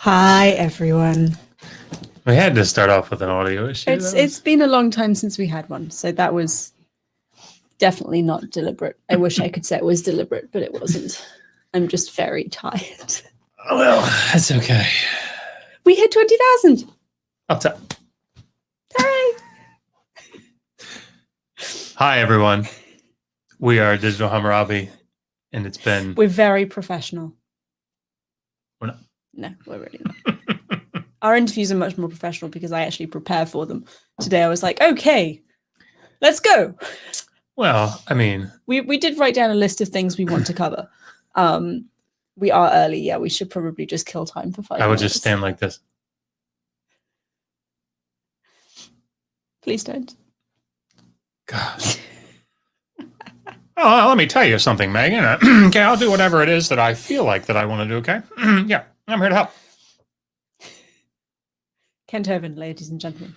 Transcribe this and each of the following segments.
Hi, everyone. We had to start off with an audio issue. It's been a long time since we had one, so that was definitely not deliberate. I wish I could say it was deliberate, but it wasn't. I'm just very tired. Well, that's okay. We hit 20,000. Up top. Hooray! Hi, everyone. We are Digital Hammurabi, and it's been... We're very professional. We're not. No, we're really not. Our interviews are much more professional because I actually prepare for them. Today I was like, okay, let's go. Well, I mean... We did write down a list of things we want to cover. We are early. Yeah, we should probably just kill time for 5 minutes. I would just stand like this. Please don't. God. Oh, let me tell you something, Megan. Okay, I'll do whatever it is that I feel like that I want to do, okay? Yeah, I'm here to help. Kent Hovind, ladies and gentlemen.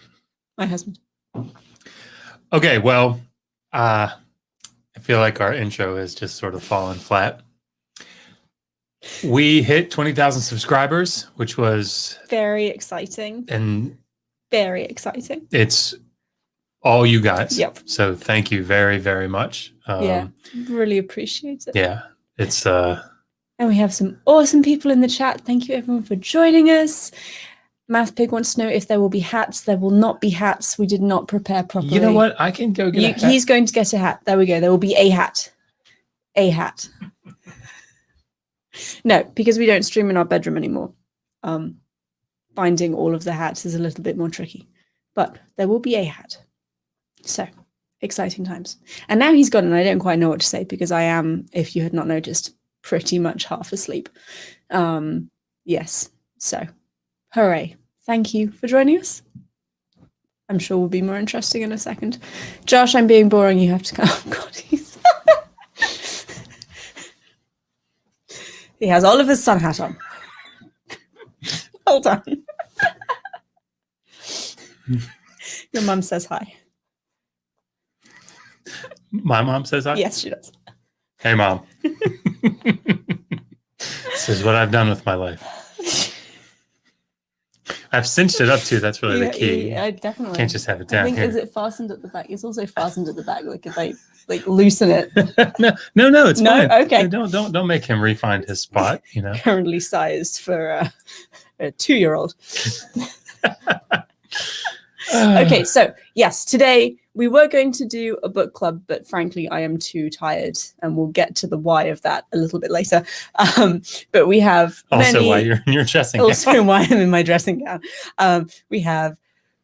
My husband. Okay, well, I feel like our intro has just sort of fallen flat. We hit 20,000 subscribers, which was... very exciting. And very exciting. It's all you guys. Yep. So thank you very, very much. Yeah, really appreciate it. Yeah, it's... And we have some awesome people in the chat. Thank you, everyone, for joining us. MathPig wants to know if there will be hats. There will not be hats. We did not prepare properly. You know what? I can go get a hat. He's going to get a hat. There we go. There will be a hat. A hat. No, because we don't stream in our bedroom anymore. Finding all of the hats is a little bit more tricky. But there will be a hat. So, exciting times. And now he's gone and I don't quite know what to say because I am, if you had not noticed, pretty much half asleep. Yes. So, hooray. Thank you for joining us. I'm sure will be more interesting in a second. Josh, I'm being boring. You have to come. Oh, God, he's... He has Oliver's sun hat on. Well done. Your mum says hi. My mom says hi? Yes, she does. Hey, Mom. This is what I've done with my life. I've cinched it up too. That's really the key. Yeah, definitely. Can't just have it down here. Is it fastened at the back? It's also fastened at the back. Like if I loosen it. No, it's fine. Okay. Don't make him refine his spot. You know. Currently sized for a 2-year-old. Okay, so yes, today we were going to do a book club, but frankly, I am too tired, and we'll get to the why of that a little bit later. But we have also why you're in your dressing gown. Also why I'm in my dressing gown. We have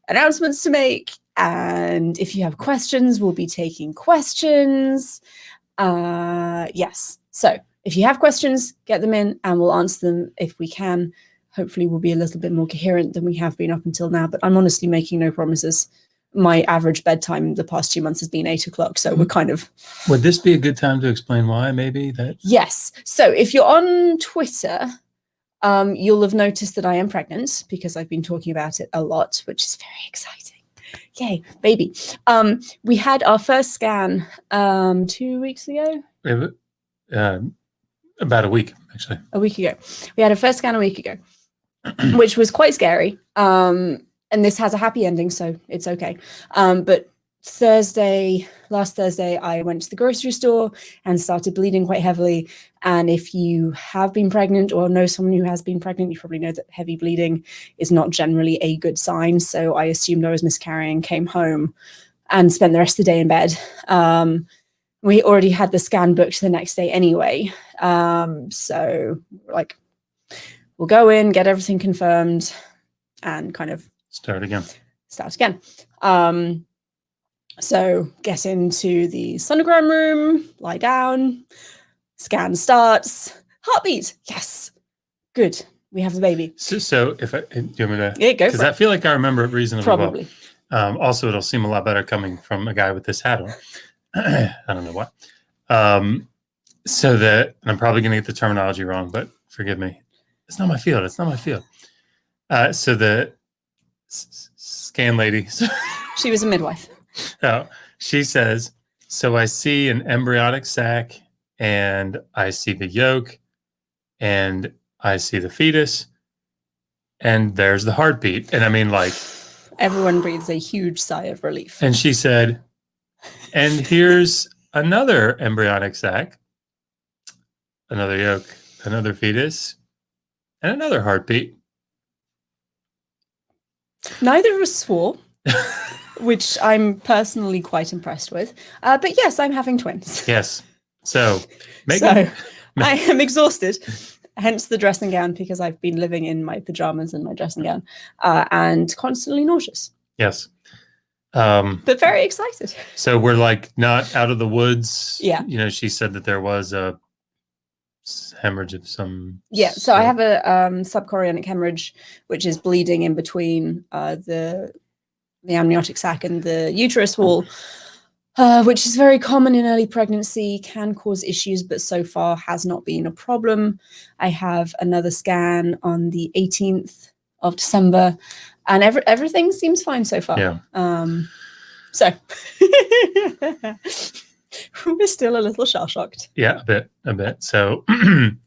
announcements to make, and if you have questions, we'll be taking questions. Yes, so if you have questions, get them in, and we'll answer them if we can. Hopefully we'll be a little bit more coherent than we have been up until now, but I'm honestly making no promises. My average bedtime the past 2 months has been 8 o'clock, so we're kind of... Would this be a good time to explain why, maybe? Yes. So if you're on Twitter, you'll have noticed that I am pregnant because I've been talking about it a lot, which is very exciting. Yay, baby. We had our first scan 2 weeks ago? About a week, actually. A week ago. We had a first scan a week ago. Which was quite scary. And this has a happy ending, so it's okay. But last Thursday, I went to the grocery store and started bleeding quite heavily. And if you have been pregnant or know someone who has been pregnant, you probably know that heavy bleeding is not generally a good sign. So I assumed I was miscarrying, came home and spent the rest of the day in bed. We already had the scan booked the next day anyway. So like, we'll go in, get everything confirmed, and kind of start again. So get into the sonogram room, lie down, scan starts, heartbeat. Yes, good. We have the baby. So if do you want me to? Yeah, go. Because I feel like I remember it reasonably probably. Well. Also, it'll seem a lot better coming from a guy with this hat on. I don't know why. So that, and I'm probably going to get the terminology wrong, but forgive me. It's not my field. It's not my field. So the scan lady. She was a midwife. Oh, she says, so I see an embryonic sac and I see the yolk and I see the fetus. and there's the heartbeat. And I mean, like, everyone breathes a huge sigh of relief. and she said, and here's another embryonic sac, another yolk, another fetus, and another heartbeat. Neither of us swore, which I'm personally quite impressed with. But yes, I'm having twins. Yes. So, Megan, I am exhausted, hence the dressing gown, because I've been living in my pajamas and my dressing gown and constantly nauseous. Yes. But very excited. So we're like not out of the woods. Yeah. You know, she said that there was a hemorrhage of some. Yeah. So I have a subchorionic hemorrhage, which is bleeding in between the amniotic sac and the uterus wall, which is very common in early pregnancy, can cause issues, but so far has not been a problem. I have another scan on the 18th of December, and everything seems fine so far. Yeah. So we're still a little shell-shocked. Yeah, a bit. So trying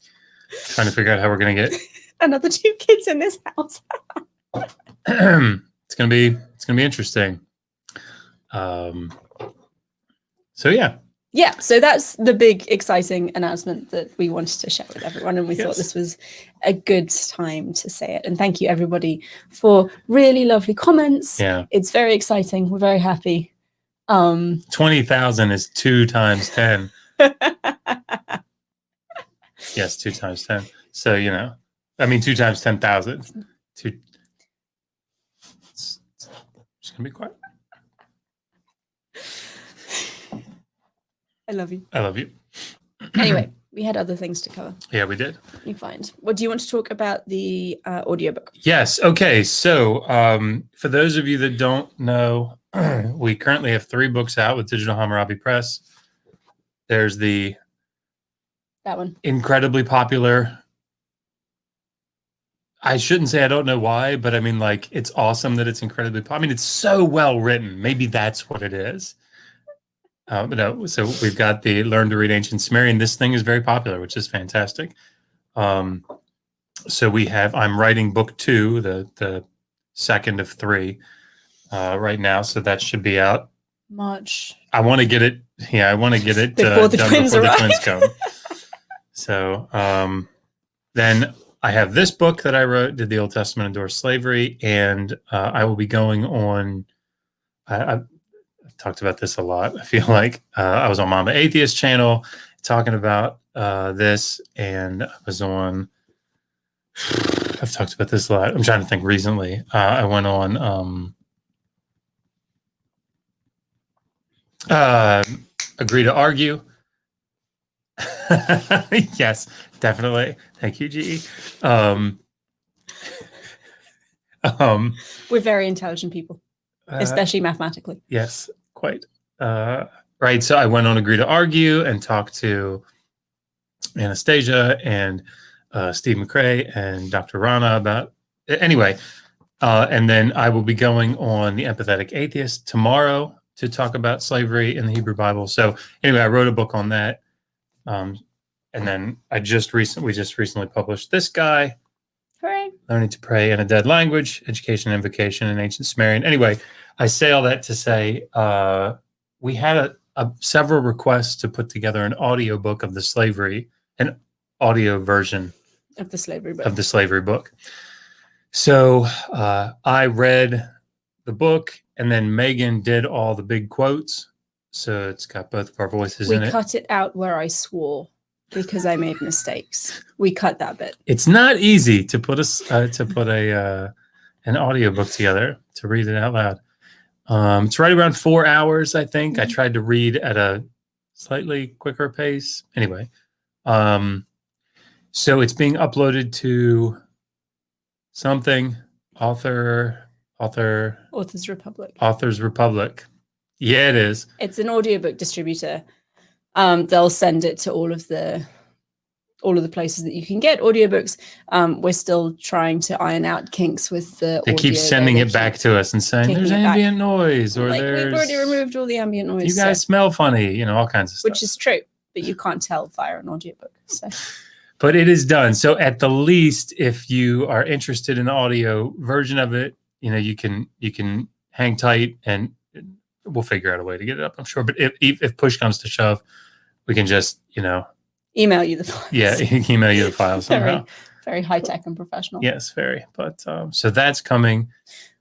to figure out how we're gonna get another 2 kids in this house. It's gonna be interesting. So yeah, so that's the big exciting announcement that we wanted to share with everyone, and we thought this was a good time to say it. And thank you everybody for really lovely comments. Yeah, it's very exciting. We're very happy. 20,000 is 2 times 10. Yes, 2 times 10. So 2 times 10,000. Just gonna be quiet. I love you. I love you. Anyway, we had other things to cover. Yeah, we did. You find. What do you want to talk about the audiobook? Yes. Okay. So for those of you that don't know, we currently have 3 books out with Digital Hammurabi Press. There's that one. Incredibly popular. I shouldn't say I don't know why, but I mean, like, it's awesome that it's incredibly popular. I mean, it's so well written. Maybe that's what it is. But no, so we've got the Learn to Read Ancient Sumerian. This thing is very popular, which is fantastic. So I'm writing book 2, the second of 3 right now. So that should be out March. I want to get it. Yeah, I want to get it before the done twins before arrive. the twins come. So then I have this book that I wrote, did the Old Testament endorse slavery, and I will be going on. I've talked about this a lot. I feel like I was on Mama Atheist channel talking about this, and I was on. I've talked about this a lot. I'm trying to think recently. I went on Agree to Argue. Yes, definitely. Thank you, GE. We're very intelligent people, especially mathematically. Yes, quite. Right. So I went on Agree to Argue and talked to Anastasia and Steve McRae and Dr. Rana about anyway. And then I will be going on The Empathetic Atheist tomorrow to talk about slavery in the Hebrew Bible. So anyway, I wrote a book on that. And then we just recently published this guy. Hooray. Learning to Pray in a Dead Language, Education and Invocation in Ancient Sumerian. Anyway, I say all that to say we had several requests to put together an audiobook of the slavery, an audio version of the slavery book. So I read the book, and then Megan did all the big quotes. So it's got both of our voices in it. We cut it out where I swore because I made mistakes. We cut that bit. It's not easy to put an audiobook together, to read it out loud. It's right around 4 hours, I think. Mm-hmm. I tried to read at a slightly quicker pace. Anyway, so it's being uploaded to something, Authors Republic. Yeah, it is. It's an audiobook distributor. They'll send it to all of the places that you can get audiobooks. We're still trying to iron out kinks with the They keep sending it back to us and saying there's ambient noise, or we've already removed all the ambient noise. You guys smell funny, all kinds of stuff. Which is true, but you can't tell via an audiobook. So but it is done. So at the least, if you are interested in the audio version of it, you can hang tight and we'll figure out a way to get it up, I'm sure. But if push comes to shove, we can just, email you the files. Yeah, email you the files somehow. Very high tech and professional. Yes, very. But so that's coming.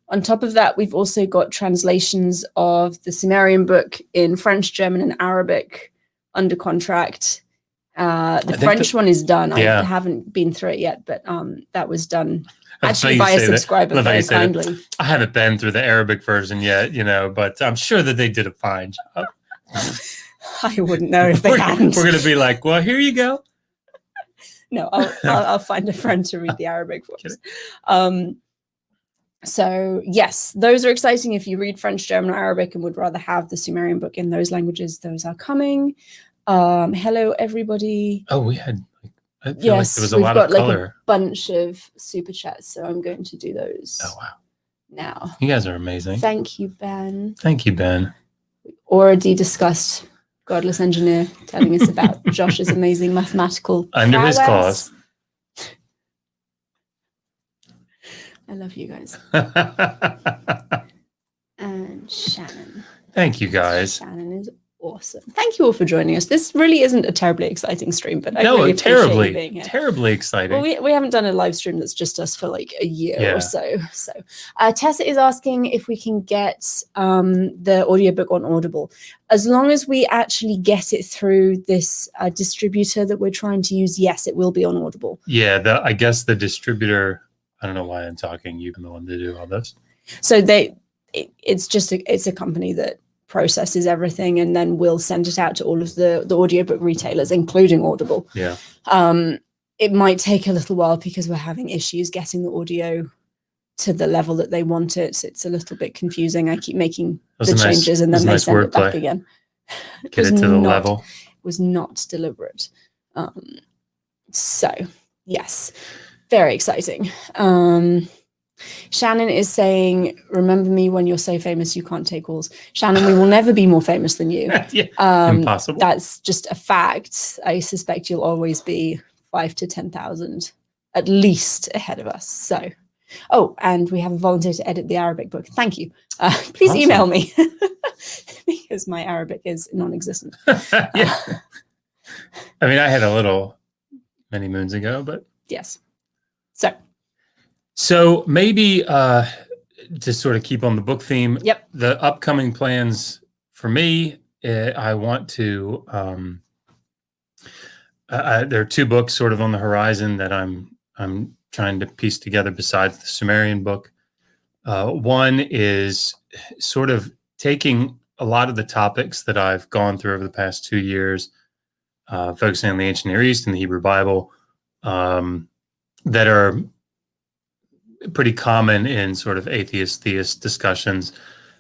On top of that, we've also got translations of the Sumerian book in French, German, and Arabic under contract. The French one is done. Yeah. I haven't been through it yet, but that was done actually by a subscriber very kindly. I haven't been through the Arabic version yet, but I'm sure that they did a fine job. I wouldn't know if they hadn't. We're going to be like, well, here you go. No, I'll find a friend to read the Arabic for us. So yes, those are exciting. If you read French, German, or Arabic and would rather have the Sumerian book in those languages, those are coming. Hello, everybody. Oh, we had. I feel yes, like there was a we've lot got of color. like a bunch of super chats, so I'm going to do those. Oh wow! Now, you guys are amazing. Thank you, Ben. Thank you, Ben. We already discussed Godless Engineer telling us about Josh's amazing mathematical under his cause. I love you guys. And Shannon. Thank you, guys. Shannon is awesome. Thank you all for joining us. This really isn't a terribly exciting stream, but I really appreciate you being here. Terribly exciting. Well, we haven't done a live stream that's just us for like a year or so. So Tessa is asking if we can get the audiobook on Audible. As long as we actually get it through this distributor that we're trying to use, yes, it will be on Audible. Yeah, I guess the distributor, I don't know why I'm talking. You've been the one to do all this. So it's a company that processes everything and then we'll send it out to all of the audiobook retailers, including Audible. Yeah. It might take a little while because we're having issues getting the audio to the level that they want it. It's a little bit confusing. I keep making the changes and then they send it back again. Get it to the level. It was not deliberate. So yes, very exciting. Shannon is saying, remember me when you're so famous you can't take calls. Shannon, we will never be more famous than you. Impossible. That's just a fact. I suspect you'll always be 5,000 to 10,000 at least ahead of us. So, and we have a volunteer to edit the Arabic book. Thank you. Please email me because my Arabic is non-existent. Yeah. I mean, I had a little many moons ago, but yes. So maybe to sort of keep on the book theme, the upcoming plans for me, I want to, there are two books sort of on the horizon that I'm trying to piece together besides the Sumerian book. One is sort of taking a lot of the topics that I've gone through over the past 2 years, focusing on the ancient Near East and the Hebrew Bible, that are pretty common in sort of atheist-theist discussions.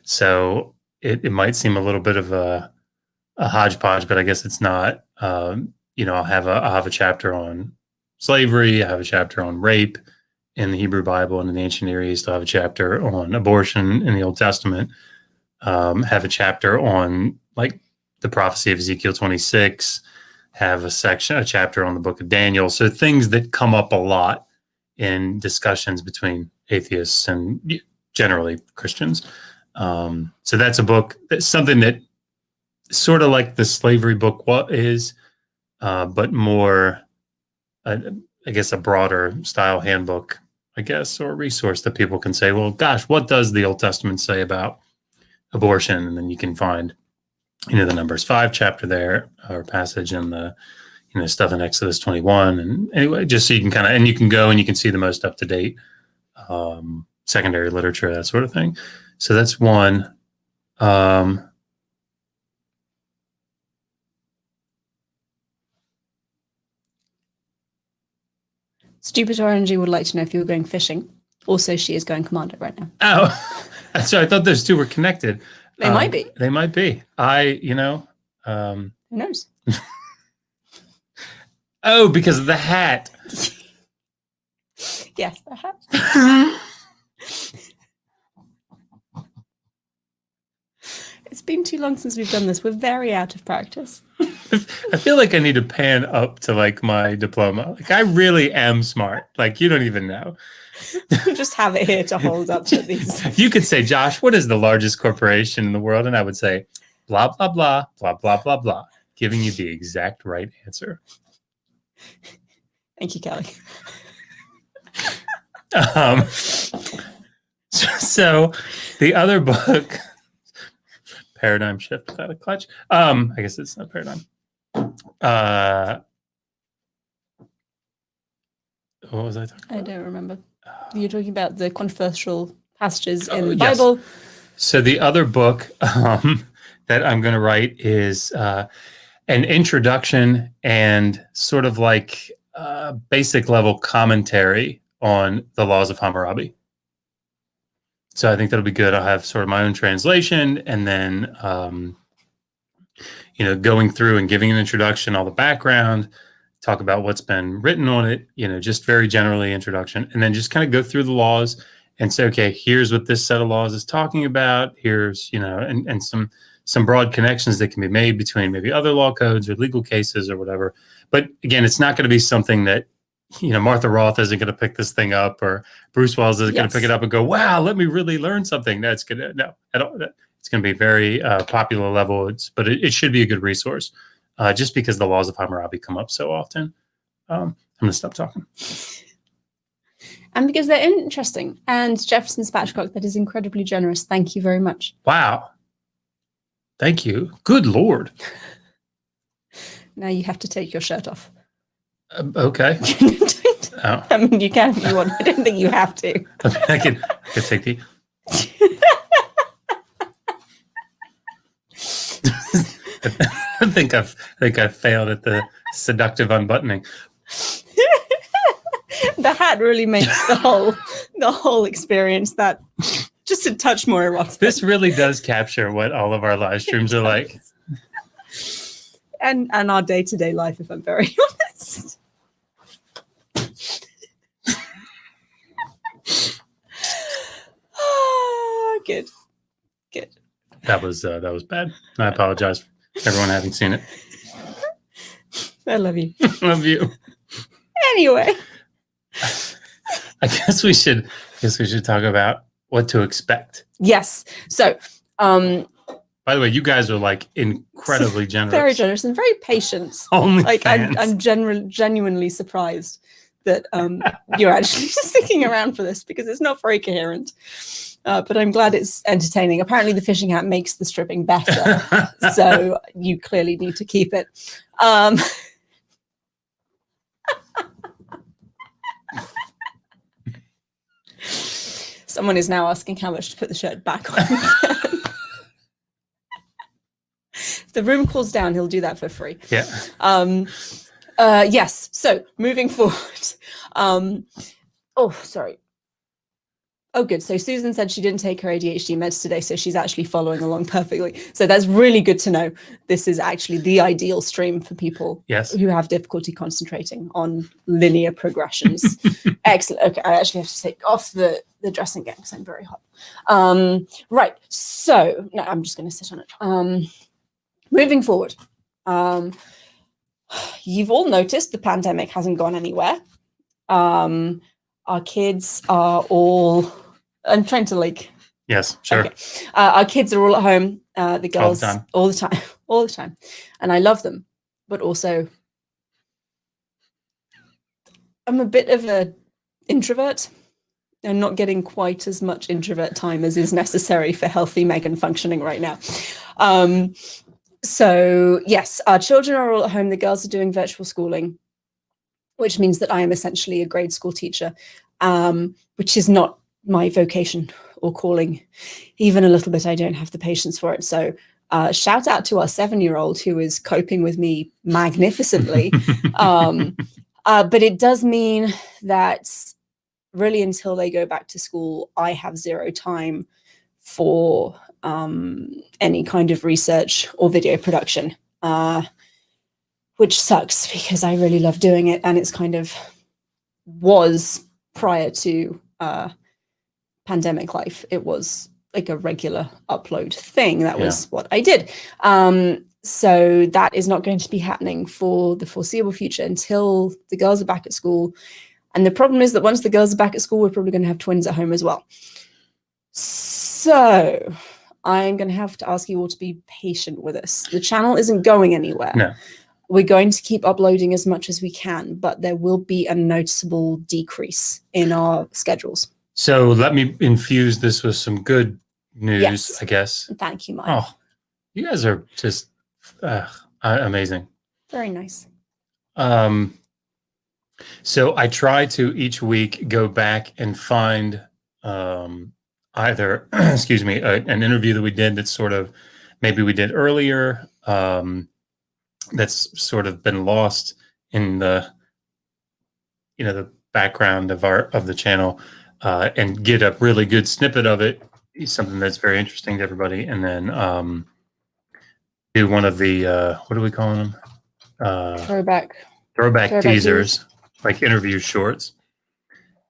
So it might seem a little bit of a hodgepodge, but I guess it's not. I'll have a chapter on slavery. I have a chapter on rape in the Hebrew Bible and in the ancient Near East. I have a chapter on abortion in the Old Testament. Have a chapter on like the prophecy of Ezekiel 26. Have a chapter on the book of Daniel. So things that come up a lot in discussions between atheists and generally Christians. So that's a book, that's something that sort of like the slavery book is, but more, I guess, a broader style handbook, I guess, or resource that people can say, well, gosh, what does the Old Testament say about abortion? And then you can find, the Numbers 5 chapter there, or passage in the, stuff in Exodus 21. And anyway, just so you can kind of, and you can go and you can see the most up-to-date secondary literature, that sort of thing. So that's one. Stupid Orange would like to know if you were going fishing. Also, she is going commando right now. Oh, so I thought those two were connected. They might be. They might be. Who knows? Oh, because of the hat. Yes, the hat. It's been too long since we've done this. We're very out of practice. I feel like I need to pan up to like my diploma. Like I really am smart. Like you don't even know. You just have it here to hold up to these. You could say, Josh, what is the largest corporation in the world? And I would say, blah, blah, blah, blah, blah, blah, blah, giving you the exact right answer. Thank you, Kelly. So the other book, Paradigm Shift Without a Clutch. I guess it's not paradigm. What was I talking about? I don't remember. You're talking about the controversial passages in the Yes. Bible. So the other book that I'm going to write is an introduction and sort of like basic level commentary on the laws of Hammurabi. So I think that'll be good. I'll have sort of my own translation and then, going through and giving an introduction, all the background, talk about what's been written on it, just very generally introduction, and then just kind of go through the laws and say, okay, here's what this set of laws is talking about. Here's, and some broad connections that can be made between maybe other law codes or legal cases or whatever. But again, it's not going to be something that, Martha Roth isn't going to pick this thing up or Bruce Wells isn't going to pick it up and go, wow, let me really learn something. That's going to, no, I don't, it's going to be very popular level. But it should be a good resource just because the laws of Hammurabi come up so often. I'm going to stop talking. And because they're interesting. And Jefferson Spatchcock, that is incredibly generous. Thank you very much. Wow. Thank you. Good Lord. Now you have to take your shirt off. Okay. Oh. I mean, you can if you want. I don't think you have to. Okay, I can take the... I think I've failed at the seductive unbuttoning. The hat really makes the whole experience that just a touch more erotic. This really does capture what all of our live streams are like. And our day-to-day life, if I'm very honest. Good. That was bad. I apologize for everyone having seen it. I love you. Love you. Anyway, I guess we should talk about what to expect. Yes. So, by the way, you guys are like incredibly generous. Very generous and very patient. Only like fans. I'm genuinely surprised that you're actually sticking around for this because it's not very coherent. But I'm glad it's entertaining. Apparently the fishing hat makes the stripping better. So you clearly need to keep it. Someone is now asking how much to put the shirt back on. If the room cools down, he'll do that for free. Yeah. Yes. So moving forward. Sorry. Oh, good. So Susan said she didn't take her ADHD meds today, so she's actually following along perfectly. So that's really good to know. This is actually the ideal stream for people who have difficulty concentrating on linear progressions. Excellent. Okay, I actually have to take off the dressing gown because I'm very hot. Right. So no, I'm just going to sit on it. Moving forward. You've all noticed the pandemic hasn't gone anywhere. Our kids are all... I'm trying to like... Yes, sure. Okay. Our kids are all at home. The girls all the time. And I love them. But also, I'm a bit of an introvert. I'm not getting quite as much introvert time as is necessary for healthy Megan functioning right now. So yes, our children are all at home. The girls are doing virtual schooling, which means that I am essentially a grade school teacher, which is not my vocation or calling. Even a little bit, I don't have the patience for it. So shout out to our 7-year-old who is coping with me magnificently. But it does mean that really until they go back to school, I have zero time for any kind of research or video production, which sucks because I really love doing it. And it's kind of was prior to pandemic life. It was like a regular upload thing. That was what I did. So that is not going to be happening for the foreseeable future until the girls are back at school. And the problem is that once the girls are back at school, we're probably going to have twins at home as well. So I'm going to have to ask you all to be patient with us. The channel isn't going anywhere. No. We're going to keep uploading as much as we can, but there will be a noticeable decrease in our schedules. So let me infuse this with some good news, Yes. I guess. Thank you, Mike. Oh, you guys are just amazing. Very nice. So I try to each week go back and find either, excuse me, an interview that we did that's sort of maybe we did earlier, that's sort of been lost in the, the background of the channel, and get a really good snippet of it, something that's very interesting to everybody, and then do one of the what are we calling them? Throwback teasers, like interview shorts.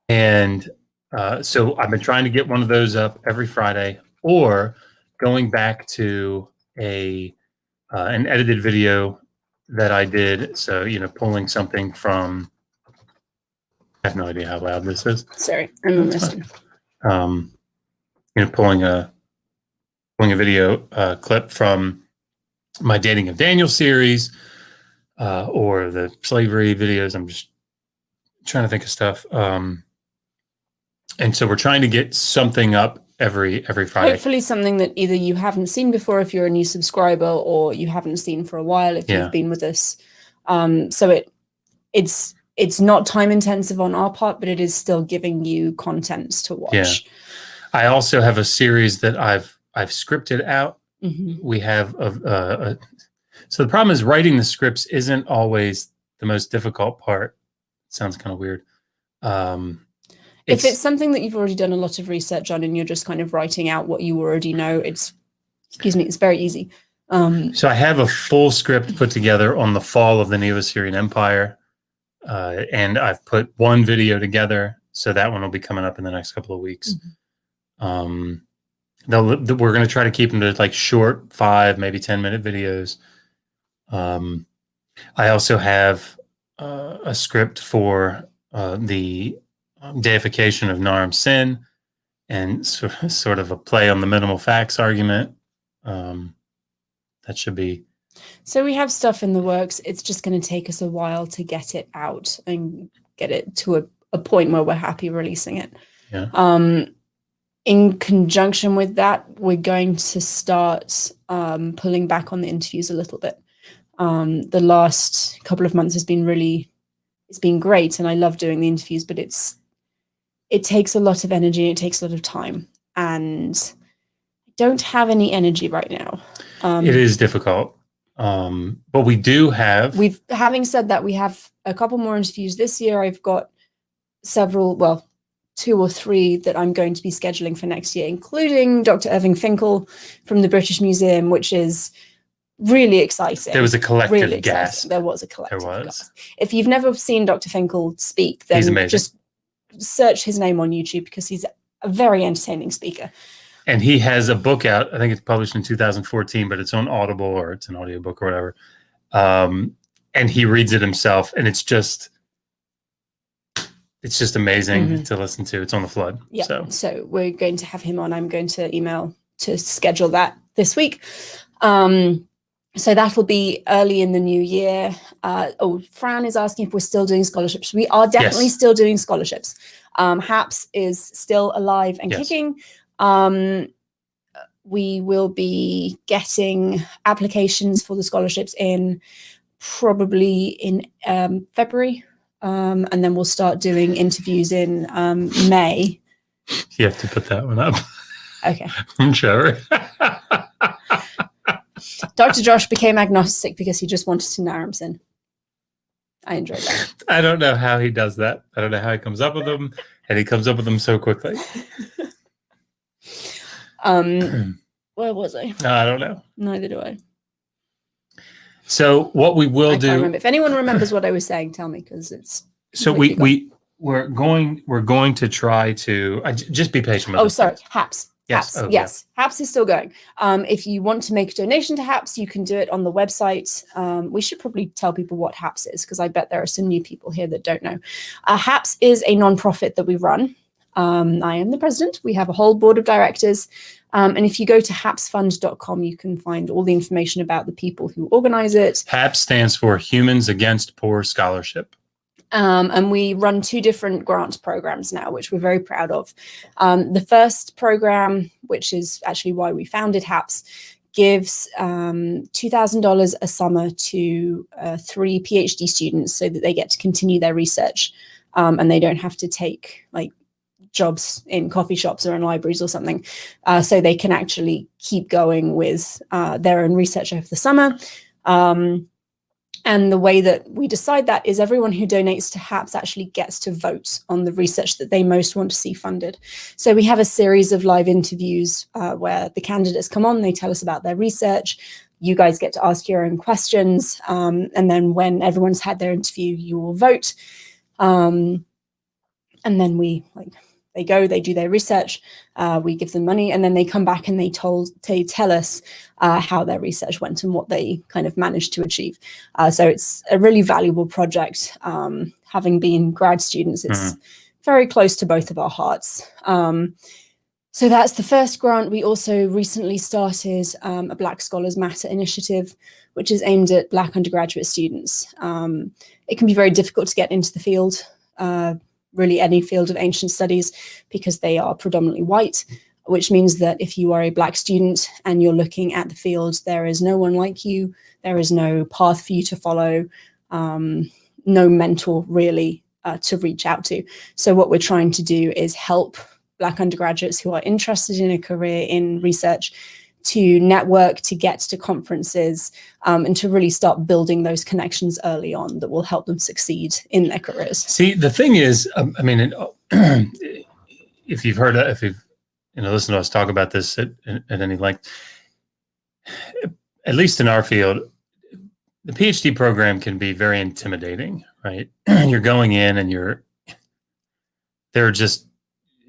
And so I've been trying to get one of those up every Friday, or going back to an edited video that I did. So, pulling something from, I have no idea how loud this is. Sorry, I'm listening. Pulling a video clip from my Dating of Daniel series, or the slavery videos. I'm just trying to think of stuff. And so we're trying to get something up every Friday. Hopefully something that either you haven't seen before if you're a new subscriber, or you haven't seen for a while if you've been with us. So it's not time intensive on our part, but it is still giving you content to watch. Yeah. I also have a series that I've scripted out. Mm-hmm. We have so the problem is writing the scripts isn't always the most difficult part. It sounds kind of weird. If it's something that you've already done a lot of research on and you're just kind of writing out what you already know, it's very easy. So I have a full script put together on the fall of the Neo-Assyrian Empire, and I've put one video together, so that one will be coming up in the next couple of weeks. Mm-hmm. We're going to try to keep them to like short 5, maybe 10-minute videos. I also have a script for the deification of Naram Sin, and sort of a play on the minimal facts argument. That should be. So we have stuff in the works. It's just going to take us a while to get it out and get it to a point where we're happy releasing it. Yeah. In conjunction with that, we're going to start pulling back on the interviews a little bit. The last couple of months it's been great, and I love doing the interviews, but it takes a lot of energy, it takes a lot of time, and I don't have any energy right now. It is difficult, but we do have. Having said that, we have a couple more interviews this year. I've got several, 2 or 3 that I'm going to be scheduling for next year, including Dr. Irving Finkel from the British Museum, which is really exciting. There was a collective gasp. There was a collective gasp. If you've never seen Dr. Finkel speak, then he's amazing. Just search his name on YouTube, because he's a very entertaining speaker. And he has a book out. I think it's published in 2014, but it's on Audible, or it's an audiobook or whatever. And he reads it himself, and it's just amazing to listen to. It's on the Flood. Yeah. So we're going to have him on. I'm going to email to schedule that this week. So that'll be early in the new year. Fran is asking if we're still doing scholarships. We are definitely still doing scholarships. HAPS is still alive and kicking. We will be getting applications for the scholarships in probably in February. And then we'll start doing interviews in May. You have to put that one up. Okay. I'm sure. Dr. Josh became agnostic because he just wanted to Naram Sin. I enjoyed that. I don't know how he does that. I don't know how he comes up with them, and he comes up with them so quickly. Where was I? I don't know. Neither do I. So what we will do. Remember. If anyone remembers what I was saying, tell me, because it's. So we're going to try to just be patient with us. Sorry, HAPS. Yes. HAPS, Oh, yes. HAPS is still going. If you want to make a donation to HAPS, you can do it on the website. We should probably tell people what HAPS is, because I bet there are some new people here that don't know. HAPS is a nonprofit that we run. I am the president. We have a whole board of directors. And if you go to hapsfund.com, you can find all the information about the people who organize it. HAPS stands for Humans Against Poor Scholarship. And we run 2 different grant programs now, which we're very proud of. The first program, which is actually why we founded HAPS, gives $2,000 a summer to 3 PhD students so that they get to continue their research, and they don't have to take like jobs in coffee shops or in libraries or something, so they can actually keep going with their own research over the summer. And the way that we decide that is everyone who donates to HAPS actually gets to vote on the research that they most want to see funded. So we have a series of live interviews where the candidates come on, they tell us about their research. You guys get to ask your own questions. And then when everyone's had their interview, you will vote. And then they go, they do their research, we give them money, and then they come back and they tell us how their research went and what they kind of managed to achieve. So it's a really valuable project. Having been grad students, it's very close to both of our hearts. So that's the first grant. We also recently started a Black Scholars Matter initiative, which is aimed at Black undergraduate students. It can be very difficult to get into the field, really any field of ancient studies, because they are predominantly white, which means that if you are a Black student and you're looking at the field, there is no one like you, there is no path for you to follow, no mentor really to reach out to. So what we're trying to do is help Black undergraduates who are interested in a career in research to network, to get to conferences, and to really start building those connections early on that will help them succeed in their careers. See, the thing is, I mean, if you've heard, if you've listened to us talk about this at any length, at least in our field, the PhD program can be very intimidating, right? You're going in and they're just,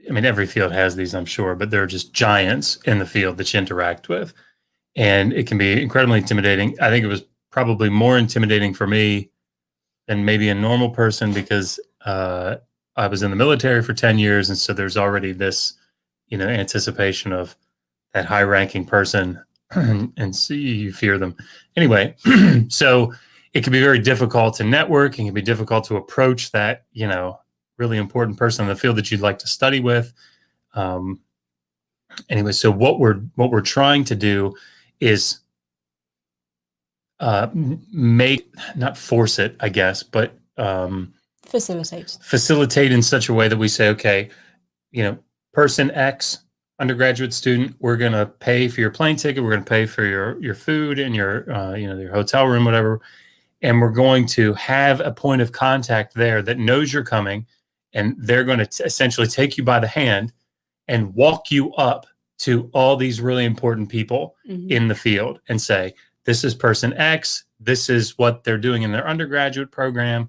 I mean, every field has these, I'm sure, but there are just giants in the field that you interact with. And it can be incredibly intimidating. I think it was probably more intimidating for me than maybe a normal person, because I was in the military for 10 years. And so there's already this, anticipation of that high ranking person, and so you fear them. Anyway, so it can be very difficult to network, and can be difficult to approach that, really important person in the field that you'd like to study with. Anyway, so what we're trying to do is not force it, I guess, but facilitate in such a way that we say, okay, person X, undergraduate student, we're going to pay for your plane ticket, we're going to pay for your food and your your hotel room, whatever, and we're going to have a point of contact there that knows you're coming. And they're going to essentially take you by the hand and walk you up to all these really important people in the field and say, this is person X, this is what they're doing in their undergraduate program,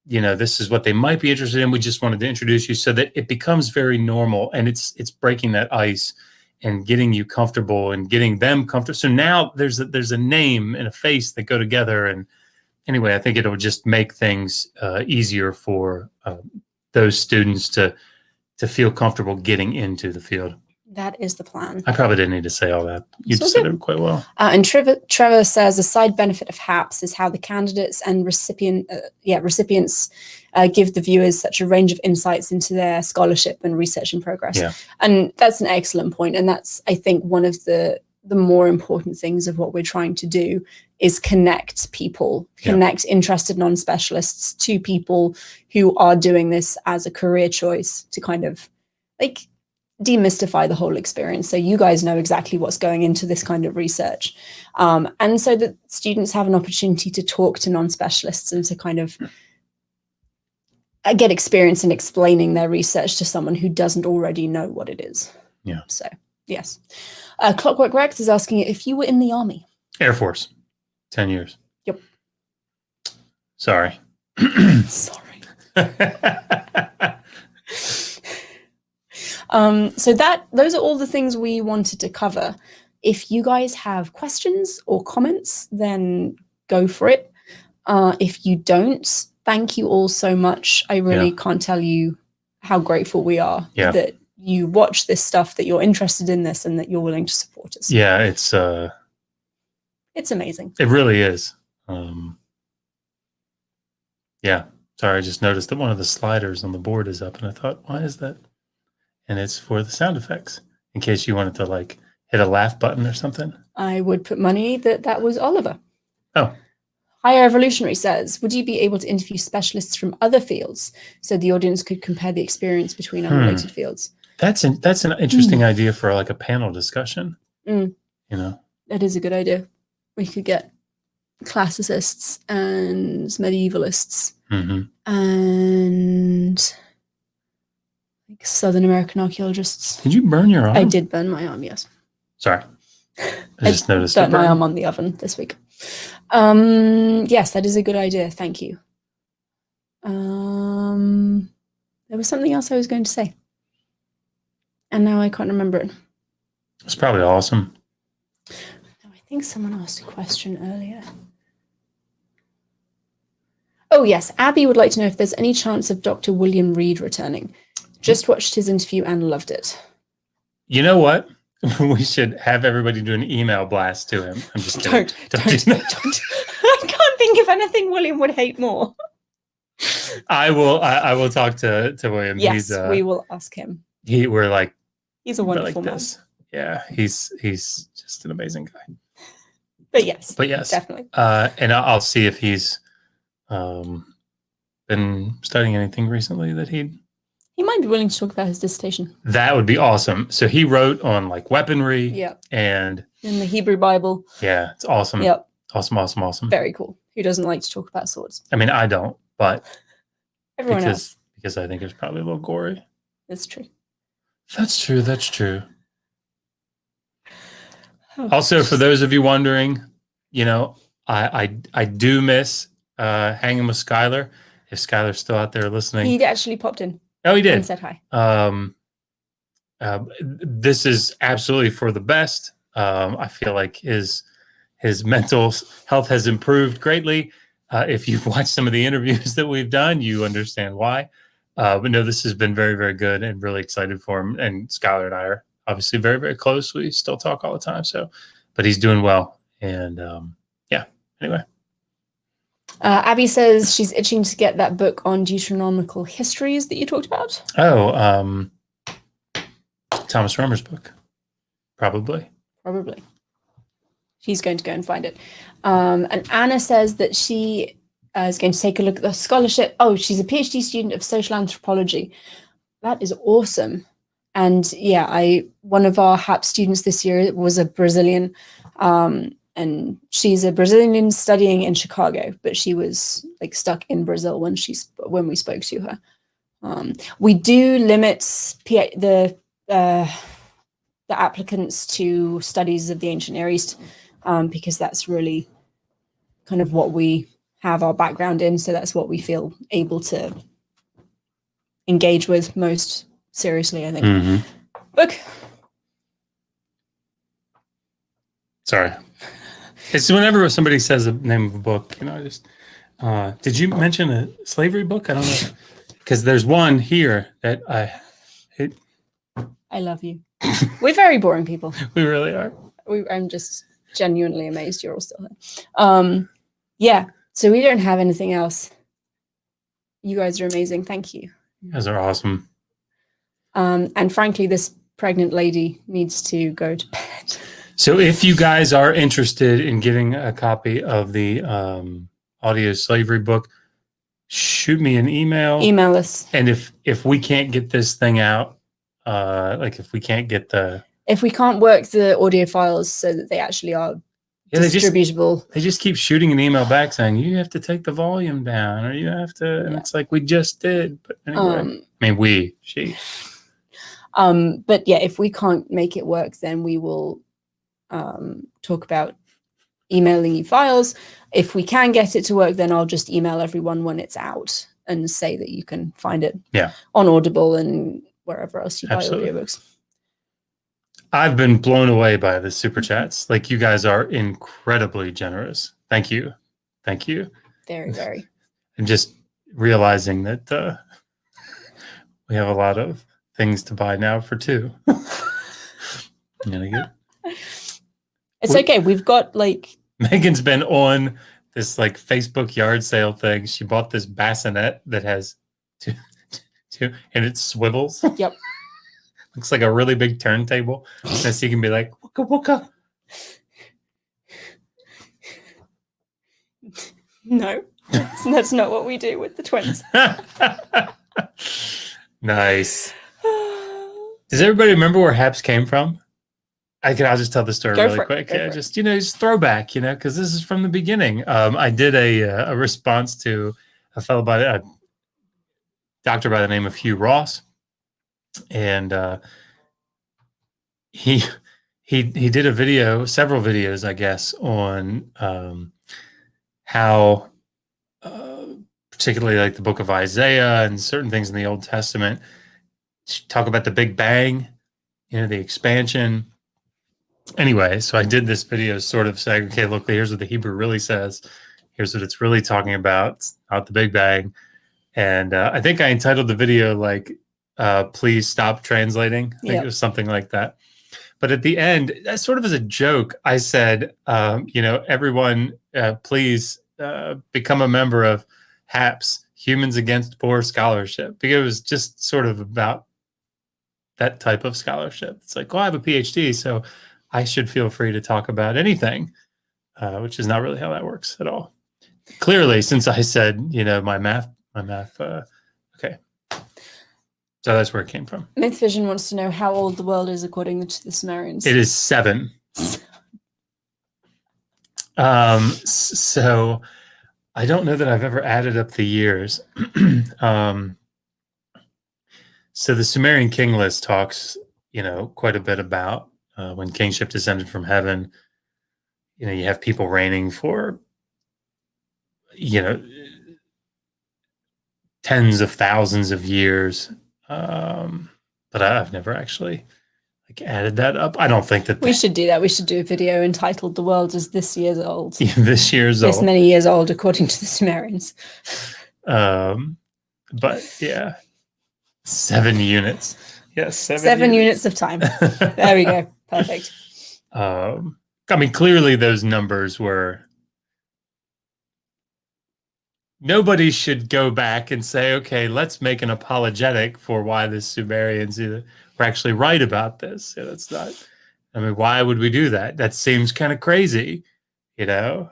this is what they might be interested in. We just wanted to introduce you, so that it becomes very normal, and it's breaking that ice and getting you comfortable and getting them comfortable. So now there's a name and a face that go together. And anyway, I think it'll just make things easier for those students to feel comfortable getting into the field. That is the plan. I probably didn't need to say all that. You said it quite well. And Trevor says a side benefit of HAPS is how the candidates and recipients give the viewers such a range of insights into their scholarship and research in progress. Yeah. And that's an excellent point. And that's, I think, one of the more important things of what we're trying to do is connect people, connect interested non-specialists to people who are doing this as a career choice, to kind of demystify the whole experience. So you guys know exactly what's going into this kind of research. And so that students have an opportunity to talk to non-specialists and to kind of get experience in explaining their research to someone who doesn't already know what it is. Yeah. So, yes. Clockwork Rex is asking if you were in the Army. Air Force, 10 years. Yep. Sorry. Sorry. So those are all the things we wanted to cover. If you guys have questions or comments, then go for it. If you don't, thank you all so much. I really can't tell you how grateful we are that you watch this stuff, that you're interested in this, and that you're willing to support us. Yeah, it's amazing. It really is. Yeah. Sorry, I just noticed that one of the sliders on the board is up, and I thought, why is that? And it's for the sound effects, in case you wanted to like hit a laugh button or something. I would put money that was Oliver. Oh. Higher Evolutionary says, would you be able to interview specialists from other fields so the audience could compare the experience between unrelated fields? That's an interesting idea for like a panel discussion. You know, that is a good idea. We could get classicists and medievalists and like Southern American archaeologists. Did you burn your arm? I did burn my arm, yes. Sorry. I just noticed. Burnt my arm on the oven this week. Yes, that is a good idea. Thank you. There was something else I was going to say, and now I can't remember it. It's probably awesome. I think someone asked a question earlier. Oh yes, Abby would like to know if there's any chance of Dr. William Reed returning. Just watched his interview and loved it. You know what? We should have everybody do an email blast to him. I'm just kidding. Don't. I can't think of anything William would hate more. I will talk to William. Yes, we will ask him. He's a wonderful man. Yeah, he's just an amazing guy. But yes, definitely. And I'll see if he's been studying anything recently that he might be willing to talk about his dissertation. That would be awesome. So he wrote on like weaponry and in the Hebrew Bible. Yeah, it's awesome. Yep. Awesome. Very cool. Who doesn't like to talk about swords? I mean, I don't, but everyone else. Because I think it's probably a little gory. That's true. That's true. Also, for those of you wondering, you know, I do miss hanging with Skylar. If Skylar's still out there listening. He actually popped in. Oh, he did. And said hi. This is absolutely for the best. I feel like his mental health has improved greatly. If you've watched some of the interviews that we've done, you understand why. But no, this has been very, very good, and really excited for him. And Skylar and I are obviously very, very close. We still talk all the time. But he's doing well. And anyway. Abby says she's itching to get that book on Deuteronomical histories that you talked about. Oh, Thomas Romer's book. Probably. She's going to go and find it. And Anna says that she is going to take a look at the scholarship. Oh, she's a PhD student of social anthropology. That is awesome. And yeah, one of our HAPS students this year was a Brazilian, and she's a Brazilian studying in Chicago, but she was like stuck in Brazil when we spoke to her. We do limit the applicants to studies of the ancient Near East, because that's really kind of what we have our background in. So that's what we feel able to engage with most seriously, I think. Book. Sorry. It's whenever somebody says the name of a book, you know, I just, did you mention a slavery book? I don't know. Because there's one here that I love you. We're very boring people. We really are. I'm just genuinely amazed you're all still here. Yeah, so we don't have anything else. You guys are amazing. Thank you. You guys are awesome. And frankly, this pregnant lady needs to go to bed. So if you guys are interested in getting a copy of the audio slavery book, shoot me an email. Email us. And if we can't get this thing out, if we can't work the audio files so that they actually are distributable. They just keep shooting an email back saying, you have to take the volume down, or you have to, and it's like, we just did. But anyway, she. But yeah, if we can't make it work, then we will talk about emailing you files. If we can get it to work, then I'll just email everyone when it's out and say that you can find it on Audible and wherever else you buy Absolutely. audiobooks. I've been blown away by the super chats. Like, you guys are incredibly generous. Thank you. Thank you. Very, very. And just realizing that we have a lot of things to buy now for 2. It's okay. We've got like Megan's been on this like Facebook yard sale thing. She bought this bassinet that has two and it swivels. Yep. Looks like a really big turntable. And so you can be like, wooka wooka. No, that's not what we do with the twins. Nice. Does everybody remember where HAPS came from? I'll just tell the story really quick. Just throwback, because this is from the beginning. I did a response to a fellow by a doctor by the name of Hugh Ross, and he did a video, several videos, I guess, on how particularly like the book of Isaiah and certain things in the Old Testament talk about the Big Bang, the expansion. Anyway, so I did this video sort of saying, okay, look, here's what the Hebrew really says. Here's what it's really talking about. It's not the Big Bang. And I think I entitled the video like, please stop translating. I think it was something like that. But at the end, sort of as a joke, I said, everyone, please become a member of HAPS, Humans Against Poor Scholarship, because it was just sort of about that type of scholarship. It's like, well, I have a PhD, so I should feel free to talk about anything, which is not really how that works at all. Clearly, since I said, my math, okay. So that's where it came from. Myth Vision wants to know how old the world is according to the Sumerians. It is 7. So I don't know that I've ever added up the years. So the Sumerian king list talks, quite a bit about when kingship descended from heaven. You have people reigning for, tens of thousands of years. But I've never actually added that up. I don't think that we should do that. We should do a video entitled "The World is This Year's Old." This year's this old. Many years old, according to the Sumerians. But yeah, 7 units. Yes, 7 units of time. There we go. Perfect. Clearly those numbers were. Nobody should go back and say, okay, let's make an apologetic for why the Sumerians were actually right about this. That's not, why would we do that? That seems kind of crazy, Of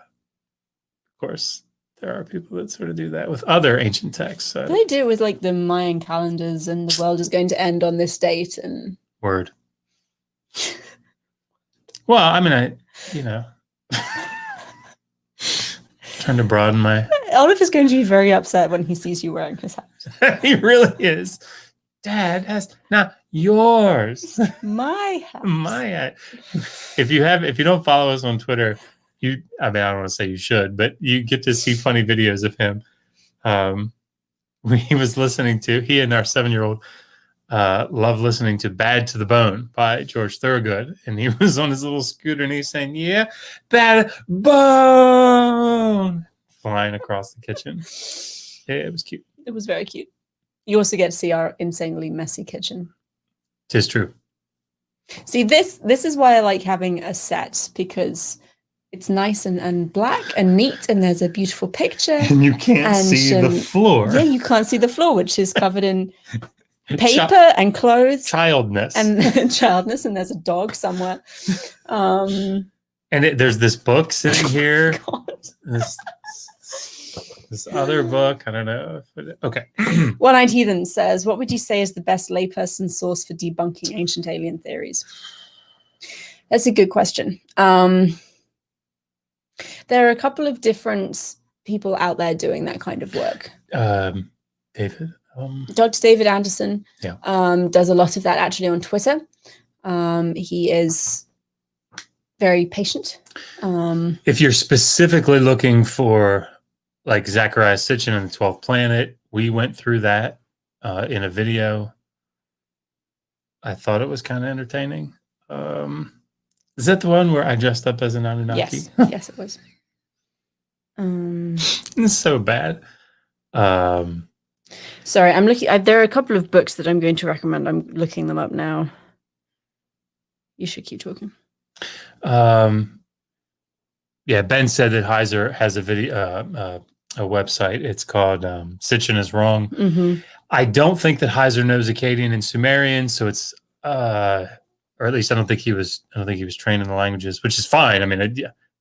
course, there are people that sort of do that with other ancient texts. So. They do it with like the Mayan calendars and the world is going to end on this date and. Word. Well, trying to broaden my. Oliver's going to be very upset when he sees you wearing his hat. He really is. Dad has not yours. My hat. My hat. If you don't follow us on Twitter, I don't want to say you should, but you get to see funny videos of him. He was listening to, he and our 7-year-old love listening to Bad to the Bone by George Thorogood. And he was on his little scooter and he's saying, yeah, bad bone, flying across the kitchen. Yeah, it was cute. It was very cute. You also get to see our insanely messy kitchen. 'Tis true. See, this is why I like having a set, because it's nice and black and neat, and there's a beautiful picture. And you can't see the floor. Yeah, you can't see the floor, which is covered in paper and clothes. Childness. And childness, and there's a dog somewhere. And there's this book sitting here. This other book, I don't know. Okay. One-Eyed Heathen says, what would you say is the best layperson source for debunking ancient alien theories? That's a good question. There are a couple of different people out there doing that kind of work. David? Dr. David Anderson yeah. Does a lot of that actually on Twitter. He is very patient. If you're specifically looking for like Zachariah Sitchin and the 12th Planet, we went through that in a video. I thought it was kind of entertaining. Is that the one where I dressed up as an Anunnaki? Yes, yes, it was. It's so bad. Sorry, I'm looking. There are a couple of books that I'm going to recommend. I'm looking them up now. You should keep talking. Yeah, Ben said that Heiser has a video, a website. It's called Sitchin is Wrong. Mm-hmm. I don't think that Heiser knows Akkadian and Sumerian, so it's or at least I don't think he was trained in the languages, which is fine. I mean, I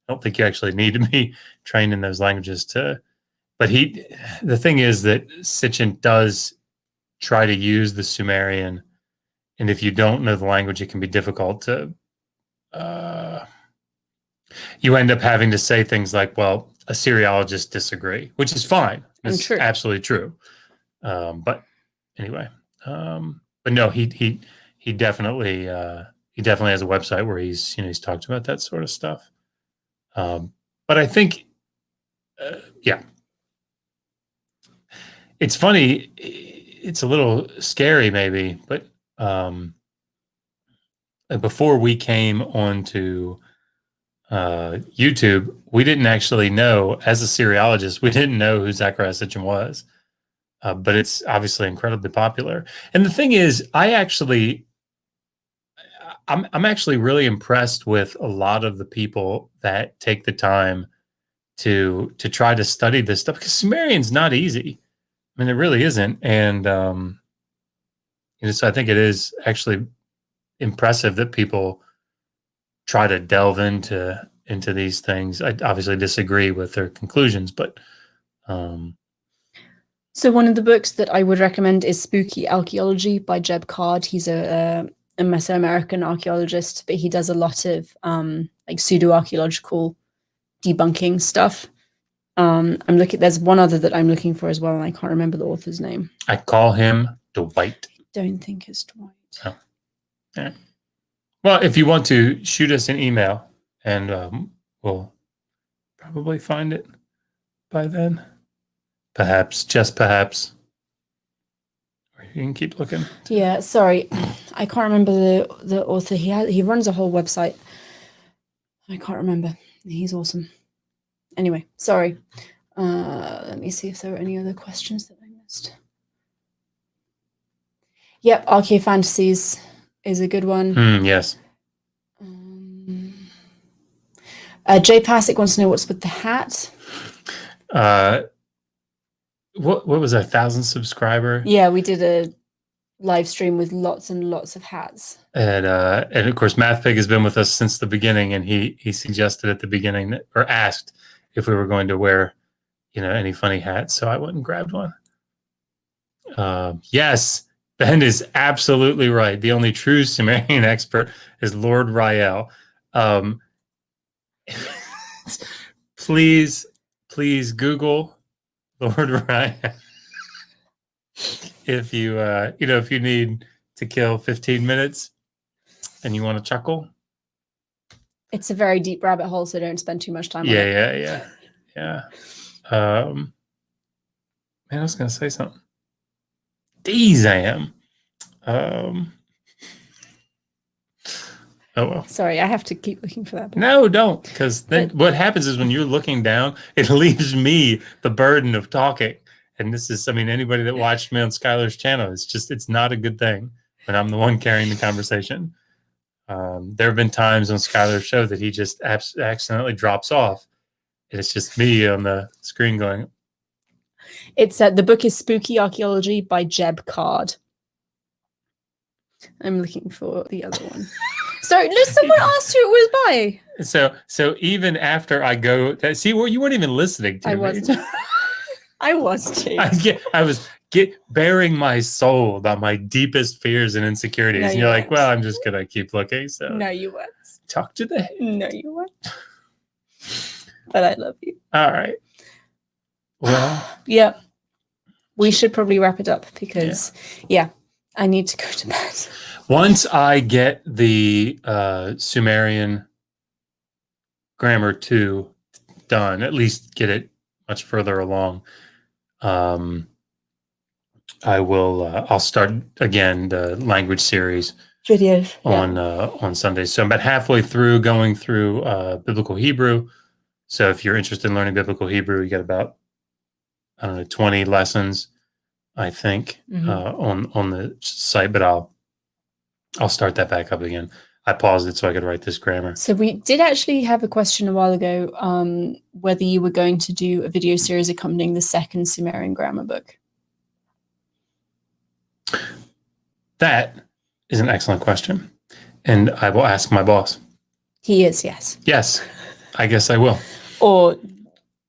don't think you actually need to be trained in those languages to. But the thing is that Sitchin does try to use the Sumerian, and if you don't know the language, it can be difficult to. You end up having to say things like, "Well, Assyriologists disagree," which is fine. It's true. Absolutely true. But anyway, but no, he definitely has a website where he's talked about that sort of stuff. But I think, yeah, it's funny. It's a little scary, maybe, but before we came onto YouTube, we didn't actually know, as a Syriologist, we didn't know who Zecharia Sitchin was. But it's obviously incredibly popular. And the thing is, I'm actually really impressed with a lot of the people that take the time to try to study this stuff, because Sumerian's not easy. I mean, it really isn't. And so I think it is actually impressive that people try to delve into these things. I obviously disagree with their conclusions, but so one of the books that I would recommend is Spooky Archaeology by Jeb Card. He's a Mesoamerican archaeologist, but he does a lot of like pseudo-archaeological debunking stuff. There's one other that I'm looking for as well, and I can't remember the author's name. I call him Dwight. I don't think it's Dwight. Oh. Yeah. Well, if you want to, shoot us an email, and we'll probably find it by then. Perhaps, just perhaps. Or you can keep looking. Yeah, sorry, I can't remember the author. He runs a whole website. I can't remember. He's awesome. Anyway, sorry. Let me see if there were any other questions that I missed. Yep, Archaea Fantasies is a good one. Yes. Jay Pasick wants to know what's with the hat. What was a 1,000 subscriber? Yeah, we did a live stream with lots and lots of hats. And of course, MathPig has been with us since the beginning, and he suggested at the beginning or asked if we were going to wear, any funny hats. So I went and grabbed one. Yes, Ben is absolutely right. The only true Sumerian expert is Lord Rael. Please Google Lord Rael if you if you need to kill 15 minutes and you want to chuckle. It's a very deep rabbit hole, so don't spend too much time on it. Yeah. Man, I was gonna say something. Dezam. Oh well. Sorry, I have to keep looking for that. No, don't, because then what happens is when you're looking down, it leaves me the burden of talking. And this is, anybody that watched me on Skylar's channel, it's not a good thing when I'm the one carrying the conversation. There have been times on Skylar's show that he just accidentally drops off, and it's just me on the screen going. It's the book is Spooky Archaeology by Jeb Card. I'm looking for the other one. Sorry, someone asked who it was by. So even after I go, see, well, you weren't even listening to me. I wasn't. I was too. I was bearing my soul about my deepest fears and insecurities. No, and you're like, well, I'm just gonna keep looking. So no, you weren't. Talk to the head. No, you weren't. But I love you. All right. Well. Yeah. We should probably wrap it up because, I need to go to bed. Once I get the Sumerian Grammar 2 done, at least get it much further along, I will. I'll start again the language series videos on Sundays. So I'm about halfway through going through Biblical Hebrew. So if you're interested in learning Biblical Hebrew, you got about, I don't know, 20 lessons, I think, on the site. But I'll start that back up again. I paused it so I could write this grammar. So we did actually have a question a while ago, whether you were going to do a video series accompanying the second Sumerian grammar book. That is an excellent question. And I will ask my boss. He is, yes. Yes, I guess I will. Or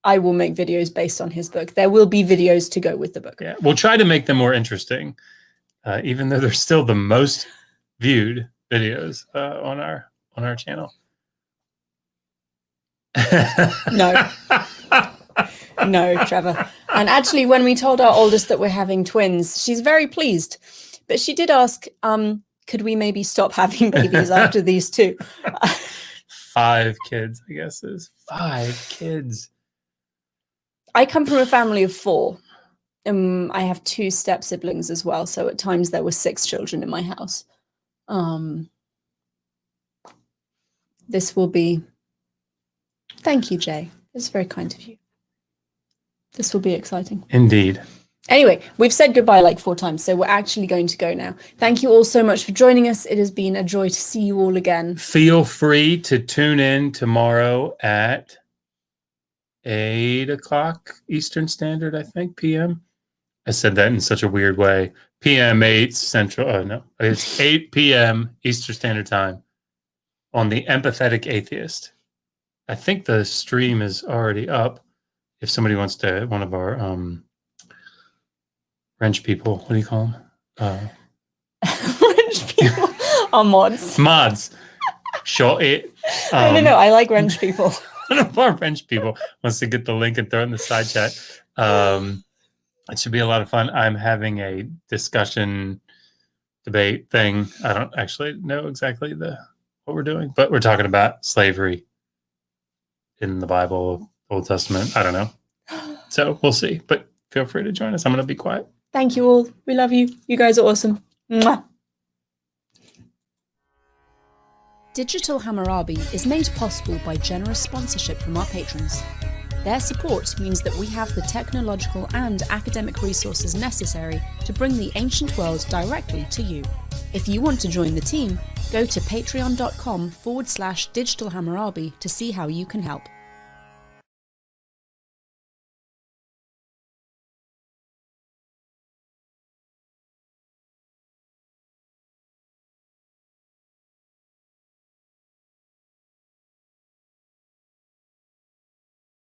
I will make videos based on his book. There will be videos to go with the book. Yeah, we'll try to make them more interesting, even though they're still the most viewed videos on our channel. No. No, Trevor. And actually, when we told our oldest that we're having twins, she's very pleased. But she did ask, could we maybe stop having babies after these two? 5 kids, I guess is 5 kids. I come from a family of 4. I have 2 step siblings as well. So at times there were 6 children in my house. This will be, thank you, Jay. It's very kind of you. This will be exciting. Indeed. Anyway, we've said goodbye like 4 times, so we're actually going to go now. Thank you all so much for joining us. It has been a joy to see you all again. Feel free to tune in tomorrow at 8 o'clock Eastern Standard, I think, p.m. I said that in such a weird way. p.m. 8 Central. Oh, no. It's 8 p.m. Eastern Standard Time on the Empathetic Atheist. I think the stream is already up. If somebody wants to, one of our wrench people, what do you call them? Wrench people are mods. Mods. Sure. It. No, I like wrench people. One of our wrench people wants to get the link and throw it in the side chat. It should be a lot of fun. I'm having a discussion, debate thing. I don't actually know exactly what we're doing, but we're talking about slavery in the Bible, Old Testament. I don't know. So we'll see, but feel free to join us. I'm going to be quiet. Thank you all. We love you. You guys are awesome. Mwah. Digital Hammurabi is made possible by generous sponsorship from our patrons. Their support means that we have the technological and academic resources necessary to bring the ancient world directly to you. If you want to join the team, go to patreon.com/digitalhammurabi to see how you can help.